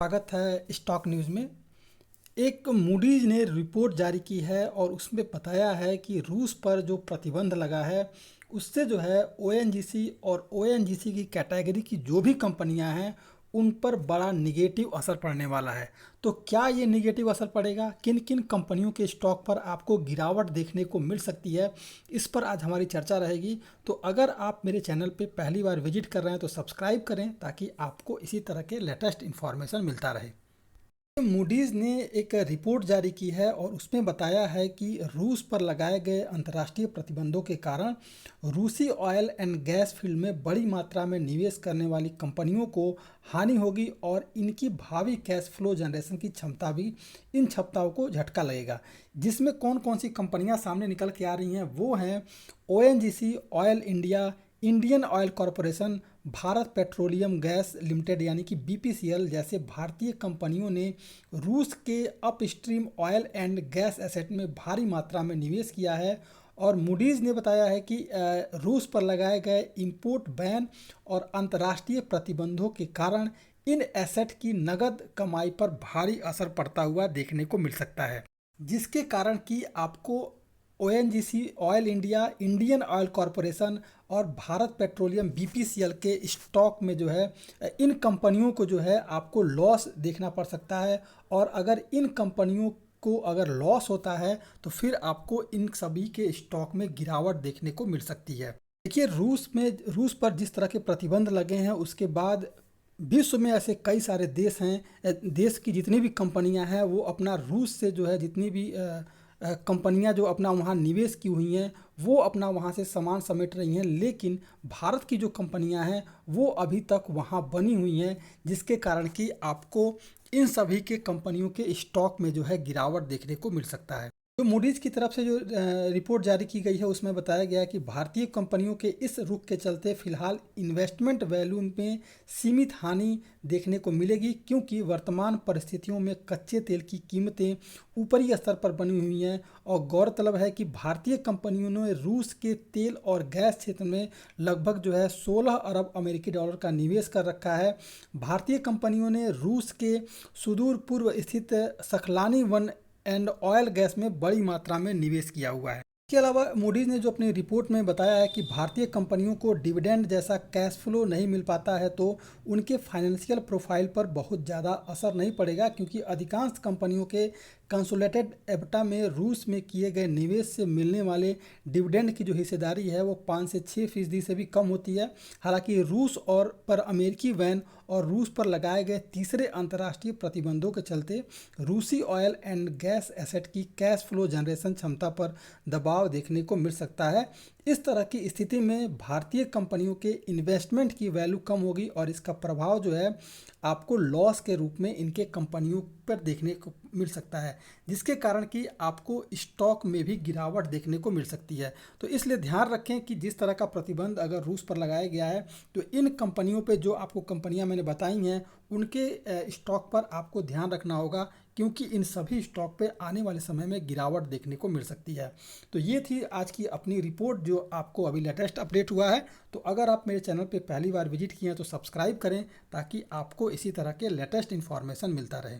स्वागत है stock news में। एक मूडीज ने रिपोर्ट जारी की है और उसमें बताया है कि रूस पर जो प्रतिबंध लगा है उससे जो है ओएनजीसी और ओएनजीसी की कैटेगरी की जो भी कंपनियां हैं उन पर बड़ा निगेटिव असर पड़ने वाला है। तो क्या ये निगेटिव असर पड़ेगा, किन किन कंपनियों के स्टॉक पर आपको गिरावट देखने को मिल सकती है, इस पर आज हमारी चर्चा रहेगी। तो अगर आप मेरे चैनल पे पहली बार विजिट कर रहे हैं तो सब्सक्राइब करें ताकि आपको इसी तरह के लेटेस्ट इन्फॉर्मेशन मिलता रहे। मूडीज़ ने एक रिपोर्ट जारी की है और उसमें बताया है कि रूस पर लगाए गए अंतर्राष्ट्रीय प्रतिबंधों के कारण रूसी ऑयल एंड गैस फील्ड में बड़ी मात्रा में निवेश करने वाली कंपनियों को हानि होगी और इनकी भावी कैश फ्लो जनरेशन की क्षमता भी, इन क्षमताओं को झटका लगेगा। जिसमें कौन कौन सी कंपनियां सामने निकल के आ रही हैं वो हैं ONGC, oil India, Indian oil corporation, Bharat petroleum gas limited यानी कि बीपीसीएल जैसे भारतीय कंपनियों ने रूस के upstream oil and gas asset में भारी मात्रा में निवेश किया है। और मूडीज़ ने बताया है कि रूस पर लगाए गए इंपोर्ट बैन और अंतर्राष्ट्रीय प्रतिबंधों के कारण इन एसेट की नगद कमाई पर भारी असर पड़ता हुआ देखने को मिल सकता है, जिसके कारण कि आपको ONGC, oil India, Indian oil corporation और भारत पेट्रोलियम बीपीसीएल के स्टॉक में जो है इन कंपनियों को जो है आपको लॉस देखना पड़ सकता है। और अगर इन कंपनियों को अगर लॉस होता है तो फिर आपको इन सभी के स्टॉक में गिरावट देखने को मिल सकती है। देखिए, रूस पर जिस तरह के प्रतिबंध लगे हैं उसके बाद विश्व में ऐसे कई सारे देश हैं, देश की जितनी भी कंपनियां हैं वो अपना रूस से जो है जितनी भी कंपनियां जो अपना वहां निवेश की हुई हैं वो अपना वहां से सामान समेट रही हैं, लेकिन भारत की जो कंपनियां हैं वो अभी तक वहां बनी हुई हैं, जिसके कारण कि आपको इन सभी के कंपनियों के स्टॉक में जो है गिरावट देखने को मिल सकता है। तो मूडीज की तरफ से जो रिपोर्ट जारी की गई है उसमें बताया गया है कि भारतीय कंपनियों के इस रुख के चलते फिलहाल इन्वेस्टमेंट वैल्यू में सीमित हानि देखने को मिलेगी, क्योंकि वर्तमान परिस्थितियों में कच्चे तेल की कीमतें ऊपरी स्तर पर बनी हुई हैं। और गौरतलब है कि भारतीय कंपनियों ने रूस के तेल और गैस क्षेत्र में लगभग जो है 16 अरब अमेरिकी डॉलर का निवेश कर रखा है। भारतीय कंपनियों ने रूस के सुदूर पूर्व स्थित सखलानी वन एंड ऑयल गैस में बड़ी मात्रा में निवेश किया हुआ है। इसके अलावा मूडीज ने जो अपनी रिपोर्ट में बताया है कि भारतीय कंपनियों को डिविडेंड जैसा कैश फ्लो नहीं मिल पाता है तो उनके फाइनेंशियल प्रोफाइल पर बहुत ज़्यादा असर नहीं पड़ेगा, क्योंकि अधिकांश कंपनियों के कंसोलिडेटेड एबिटा में रूस में किए गए निवेश से मिलने वाले डिविडेंड की जो हिस्सेदारी है वो 5 से 6% से भी कम होती है। हालांकि रूस और पर अमेरिकी वैन और रूस पर लगाए गए तीसरे अंतर्राष्ट्रीय प्रतिबंधों के चलते रूसी ऑयल एंड गैस एसेट की कैश फ्लो जनरेशन क्षमता पर दबाव देखने को मिल सकता है। इस तरह की स्थिति में भारतीय कंपनियों के इन्वेस्टमेंट की वैल्यू कम होगी और इसका प्रभाव जो है आपको लॉस के रूप में इनके कंपनियों पर देखने को मिल सकता है, जिसके कारण कि आपको स्टॉक में भी गिरावट देखने को मिल सकती है। तो इसलिए ध्यान रखें कि जिस तरह का प्रतिबंध अगर रूस पर लगाया गया है तो इन कंपनियों पे जो आपको कंपनियां मैंने बताई हैं उनके स्टॉक पर आपको ध्यान रखना होगा, क्योंकि इन सभी स्टॉक पे आने वाले समय में गिरावट देखने को मिल सकती है। तो ये थी आज की अपनी रिपोर्ट जो आपको अभी लेटेस्ट अपडेट हुआ है। तो अगर आप मेरे चैनल पे पहली बार विजिट किए हैं तो सब्सक्राइब करें ताकि आपको इसी तरह के लेटेस्ट इन्फॉर्मेशन मिलता रहे।